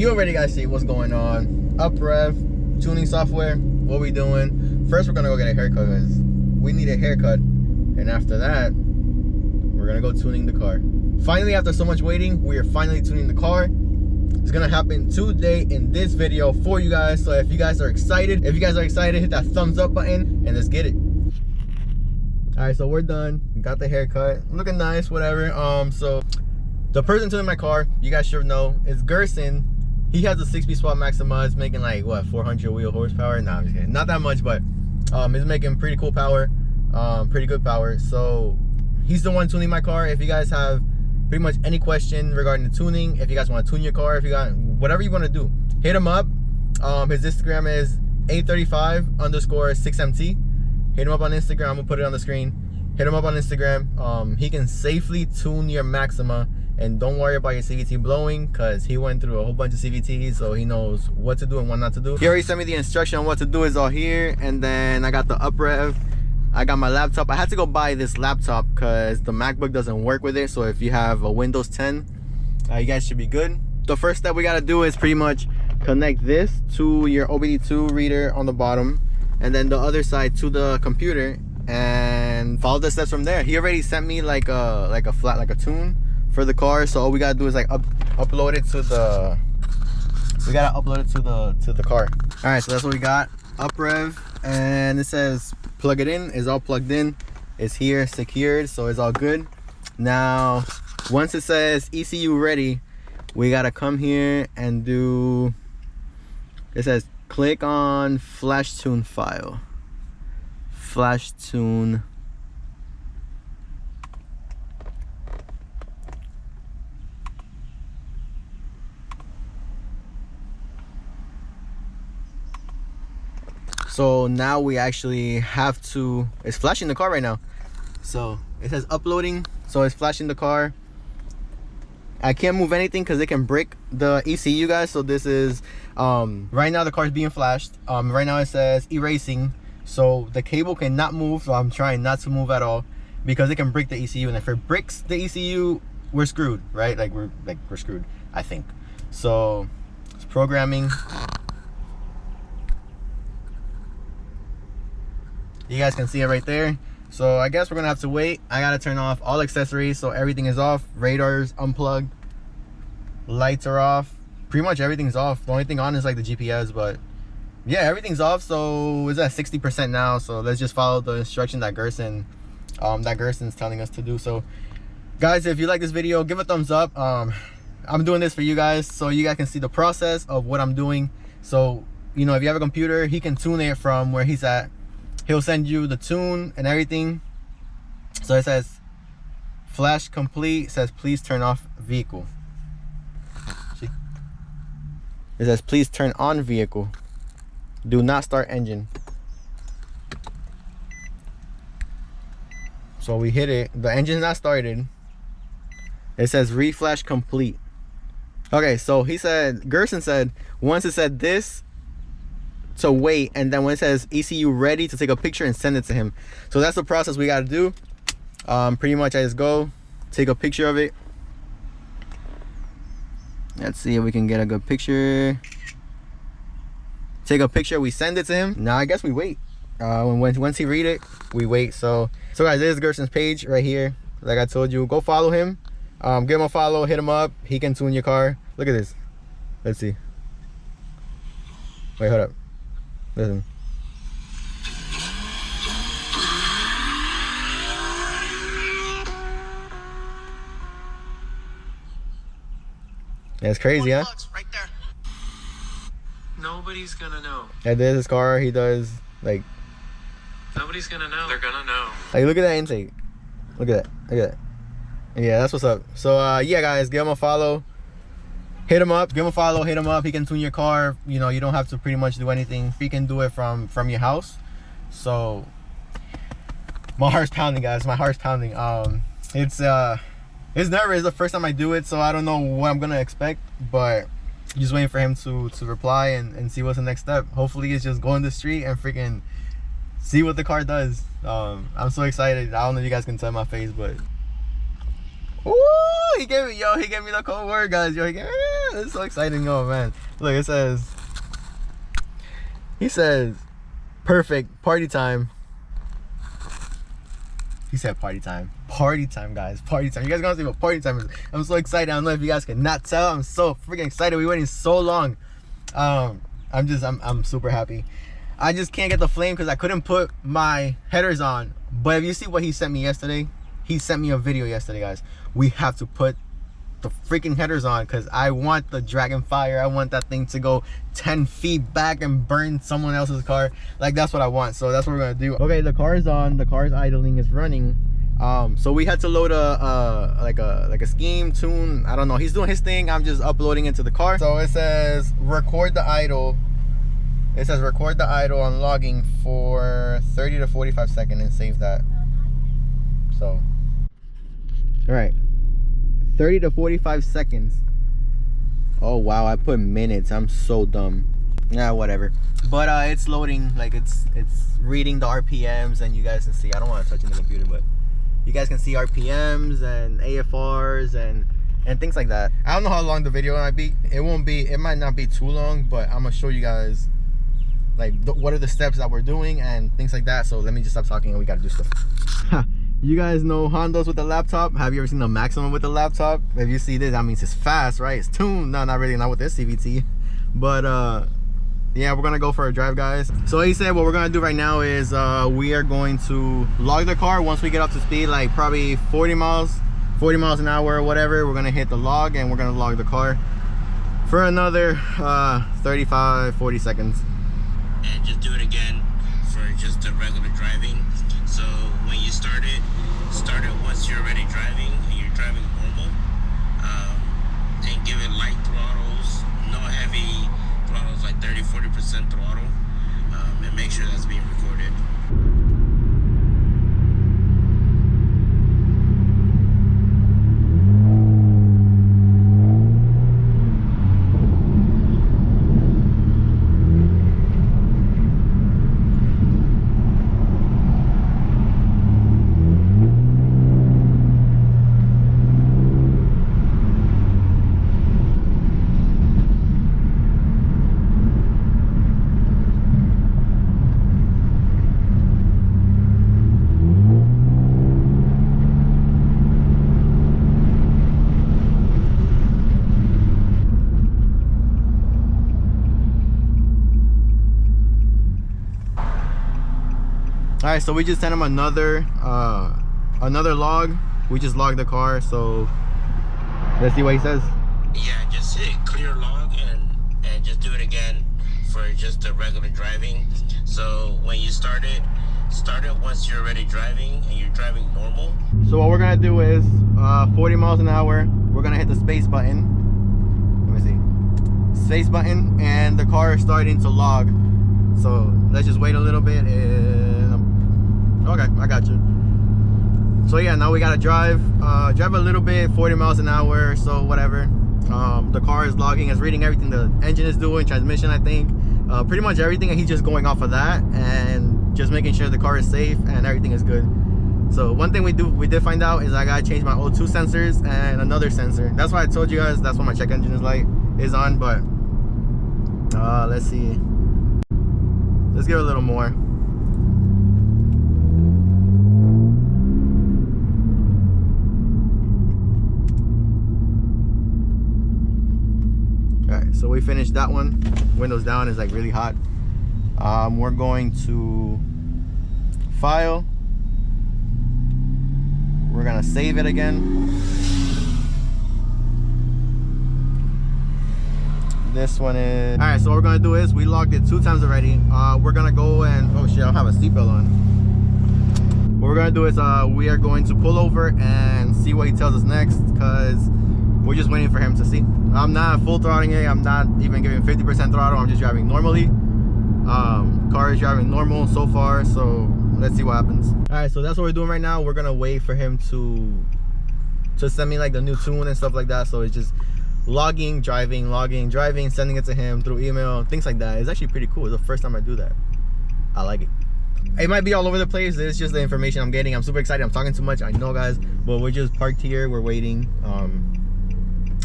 you already guys see what's going on. Uprev, tuning software, what we doing. First, we're gonna go get a haircut because we need a haircut. And after that, we're gonna go tuning the car. Finally, after so much waiting, we are finally tuning the car. It's gonna happen today in this video for you guys. So if you guys are excited, hit that thumbs up button and let's get it. All right, so we're done. Got the haircut, looking nice, whatever. So the person tuning my car, you guys should know, is Gerson. He has a 6-speed swap Maxima. It's making like what, 400 wheel horsepower? Nah, I'm just kidding. Not that much, but it's making pretty cool power, pretty good power. So he's the one tuning my car. If you guys have pretty much any question regarding the tuning, if you guys want to tune your car, if you got whatever you want to do, hit him up. His Instagram is 835_6MT. Hit him up on Instagram. I'm gonna put it on the screen. Hit him up on Instagram. He can safely tune your Maxima, and don't worry about your CVT blowing because he went through a whole bunch of CVTs, so he knows what to do and what not to do. He already sent me the instruction on what to do. Is all here. And then I got the Uprev. I got my laptop. I had to go buy this laptop because the MacBook doesn't work with it. So if you have a Windows 10, you guys should be good. The first step we gotta do is pretty much connect this to your OBD2 reader on the bottom, and then the other side to the computer, and follow the steps from there. He already sent me like a tune for the car, so all we gotta do is like upload it to the car. All right, so that's what we got. Uprev, and it says plug it in. It's all plugged in. It's here secured, so it's all good. Now once it says ECU ready, we gotta come here and do, it says click on flash tune file. Flash tune. So now we actually have to, it's flashing the car right now. So it says uploading, so it's flashing the car. I can't move anything because it can break the ECU, guys. So this is right now the car is being flashed. Right now it says erasing, so the cable cannot move. So I'm trying not to move at all because it can break the ECU, and if it breaks the ECU, we're screwed, right? We're screwed, I think. So it's programming. You guys can see it right there. So I guess we're gonna have to wait. I gotta turn off all accessories, so everything is off. Radar's unplugged, lights are off, pretty much everything's off. The only thing on is like the GPS, but yeah, everything's off. So it's at 60% now, so let's just follow the instruction that Gerson's telling us to do. So guys, if you like this video, give a thumbs up. I'm doing this for you guys so you guys can see the process of what I'm doing. So you know, if you have a computer, he can tune it from where he's at. He'll send you the tune and everything. So it says flash complete. It says please turn off vehicle. See? It says please turn on vehicle. Do not start engine. So we hit it. The engine's not started. It says reflash complete. Okay, so he said, Gerson said, once it said this, to wait, and then when it says ECU ready, to take a picture and send it to him. So that's the process we got to do. Pretty much I just go take a picture of it. Let's see if we can get a good picture. Take a picture, we send it to him. Now I guess we wait. Once he read it, we wait. So guys, this is Gerson's page right here. Like I told you, go follow him. Give him a follow, hit him up. He can tune your car. Look at this. Let's see. Wait, hold up. Listen. Yeah, it's crazy, huh? Right there. Nobody's gonna know. And there's his car. He does like. Nobody's gonna know. They're gonna know. Like, look at that intake. Look at that. Look at that. Yeah, that's what's up. So yeah, guys, give him a follow. Hit him up, give him a follow, hit him up. He can tune your car. You know, you don't have to pretty much do anything. He can do it from your house. So my heart's pounding, guys. My heart's pounding. It's nervous. It's the first time I do it, so I don't know what I'm gonna expect, but just waiting for him to reply and see what's the next step. Hopefully it's just go on the street and freaking see what the car does. I'm so excited. I don't know if you guys can tell my face, but ooh, he gave me the code word, guys. Yo, It's so exciting. Oh man, look, it says, he says perfect party time. He said party time. Party time, guys. Party time. You guys gonna see what party time is. I'm so excited. I don't know if you guys can not tell. I'm so freaking excited. We waiting so long. I'm super happy. I just can't get the flame because I couldn't put my headers on. But if you see what he sent me yesterday, he sent me a video yesterday, guys. We have to put the freaking headers on because I want the dragon fire. I want that thing to go 10 feet back and burn someone else's car. Like, that's what I want. So that's what we're gonna do. Okay, the car is on. The car is idling. It's running. So we had to load a scheme tune. I don't know. He's doing his thing. I'm just uploading into the car. So it says record the idle. It says record the idle on logging for 30 to 45 seconds and save that. So, all right, 30 to 45 seconds. Oh wow, I put minutes. I'm so dumb. Yeah, whatever. But it's loading. Like it's reading the RPMs, and you guys can see. I don't want to touch in the computer, but you guys can see RPMs and AFRs and things like that. I don't know how long the video might be. It might not be too long, but I'm gonna show you guys like what are the steps that we're doing and things like that. So let me just stop talking and we gotta do stuff. You guys know Hondas with the laptop. Have you ever seen the Maximum with the laptop? If you see this, that means it's fast, right? It's tuned. No, not really, not with this CVT. But yeah, we're gonna go for a drive, guys. So he said what we're gonna do right now is we are going to log the car once we get up to speed, like probably 40 miles an hour or whatever. We're gonna hit the log and we're gonna log the car for another 35-40 seconds. And just do it again for just the regular driving. So when you start it once you're already driving and you're driving normal, and give it light throttles, no heavy throttles, like 30-40% throttle, and make sure that's being recorded. All right, so we just sent him another log. We just logged the car, so let's see what he says. Yeah, just hit clear log and just do it again for just the regular driving. So when you start it once you're already driving and you're driving normal. So what we're gonna do is 40 miles an hour. We're gonna hit the space button. Let me see. Space button, and the car is starting to log. So let's just wait a little bit and okay, I got you. So yeah, now we gotta drive a little bit, 40 miles an hour, so whatever. The car is logging, it's reading everything the engine is doing, transmission, I think, pretty much everything, and he's just going off of that and just making sure the car is safe and everything is good. So one thing we did find out is I gotta change my O2 sensors and another sensor. That's why I told you guys that's what my check engine is on. But let's see, let's give it a little more. Alright, so we finished that one. Windows down, is like really hot. We're going to file. We're gonna save it again. This one is alright. So what we're gonna do is we logged it 2 times already. We're gonna go and oh shit, I don't have a seatbelt on. What we're gonna do is we are going to pull over and see what he tells us next, because we're just waiting for him to see. I'm not full throttling it. I'm not even giving 50% throttle. I'm just driving normally. Car is driving normal so far, so let's see what happens. All right, so that's what we're doing right now. We're gonna wait for him to send me like the new tune and stuff like that. So it's just logging, driving, sending it to him through email, things like that. It's actually pretty cool. It's the first time I do that. I like it. It might be all over the place. It's just the information I'm getting. I'm super excited. I'm talking too much, I know, guys, but we're just parked here. We're waiting.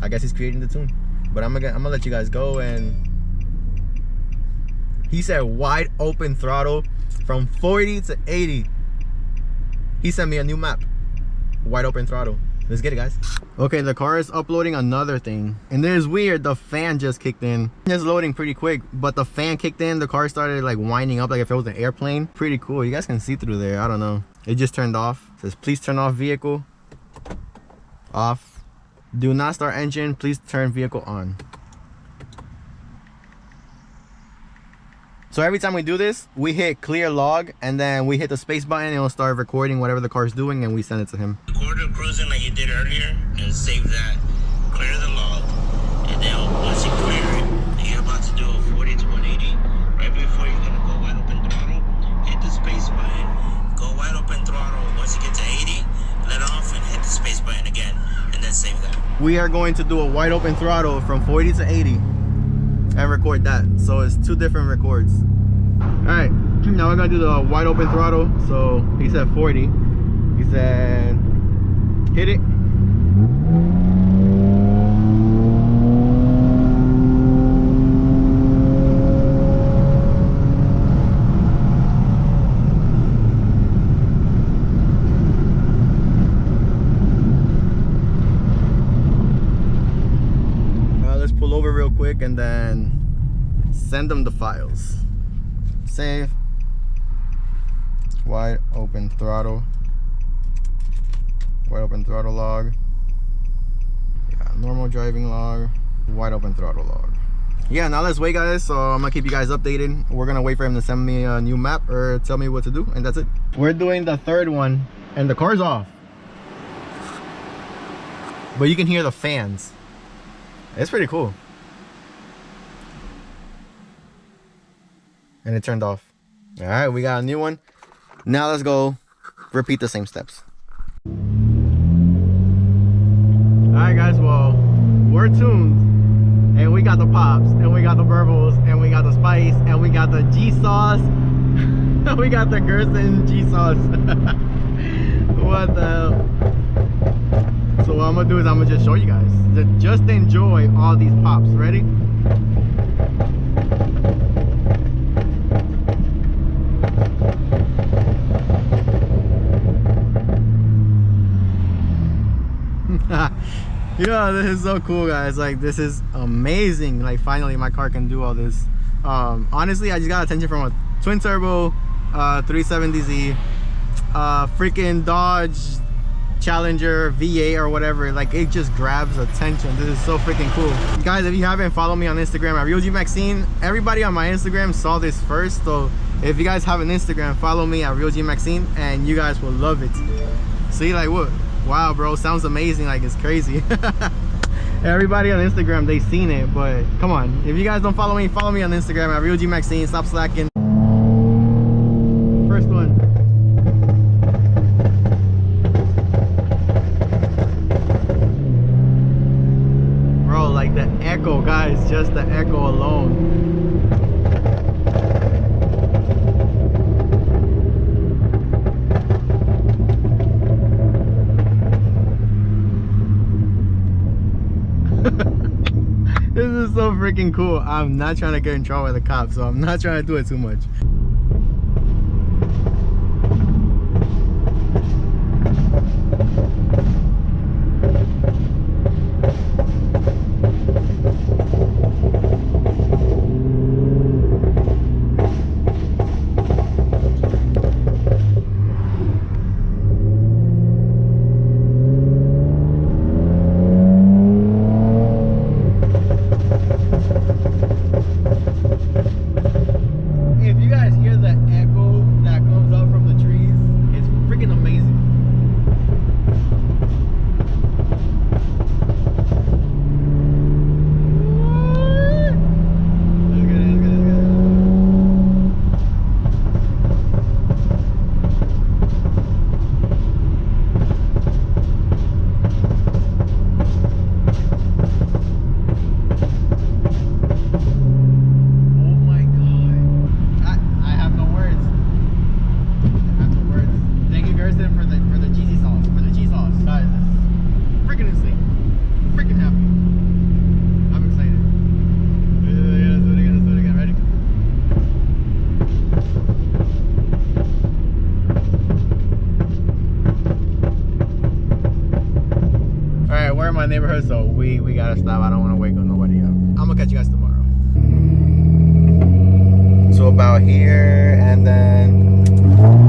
I guess he's creating the tune. But I'm gonna let you guys go. And he said wide open throttle from 40 to 80. He sent me a new map. Wide open throttle. Let's get it, guys. Okay, the car is uploading another thing. And this is weird, the fan just kicked in. It's loading pretty quick, but the fan kicked in, the car started like winding up like if it was an airplane. Pretty cool. You guys can see through there. I don't know. It just turned off. It says please turn off vehicle. Off. Do not start engine. Please turn vehicle on. So every time we do this, we hit clear log and then we hit the space button and it'll start recording whatever the car is doing and we send it to him. Record the cruising like you did earlier and save that. Clear the log. And then once you clear it, and you're about to do a 40 to 180. Right before you're going to go wide open throttle, hit the space button. Go wide open throttle. Once you get to 80, let off and hit the space button again. And then save that. We are going to do a wide open throttle from 40 to 80. And record that. So it's 2 different records. Alright, now we're gonna do the wide open throttle. So he said 40. He said hit it. Let's pull over real quick and then send them the files. Save. Wide open throttle. Wide open throttle log. Yeah, normal driving log. Wide open throttle log. Yeah, now let's wait, guys. So I'm gonna keep you guys updated. We're gonna wait for him to send me a new map or tell me what to do, and that's it. We're doing the third one and the car's off, but you can hear the fans. It's pretty cool. And it turned off. All right, we got a new one. Now let's go repeat the same steps. All right, guys, well, we're tuned and we got the pops and we got the burbles and we got the spice and we got the G sauce. We got the Gerson G sauce. What the hell? So what I'm gonna do is I'm gonna just show you guys. Just enjoy all these pops. Ready? Yeah, this is so cool, guys. Like, this is amazing. Like, finally my car can do all this. Honestly, I just got attention from a twin turbo 370Z, freaking Dodge Challenger V8 or whatever. Like, it just grabs attention. This is so freaking cool, guys. If you haven't followed me on Instagram at RealGMaxine, everybody on my Instagram saw this first. So if you guys have an Instagram, follow me at RealGMaxine and you guys will love it. See, like, what? Wow, bro, sounds amazing. Like, it's crazy. Everybody on Instagram, they seen it, but come on, if you guys don't follow me on Instagram at RealGMaxine. Stop slacking. First one. Bro, like the echo, guys, just the echo alone. This is so freaking cool. I'm not trying to get in trouble with the cops, so I'm not trying to do it too much. If you guys in my neighborhood, so we gotta stop. I don't want to wake nobody up. I'm gonna catch you guys tomorrow. So about here, and then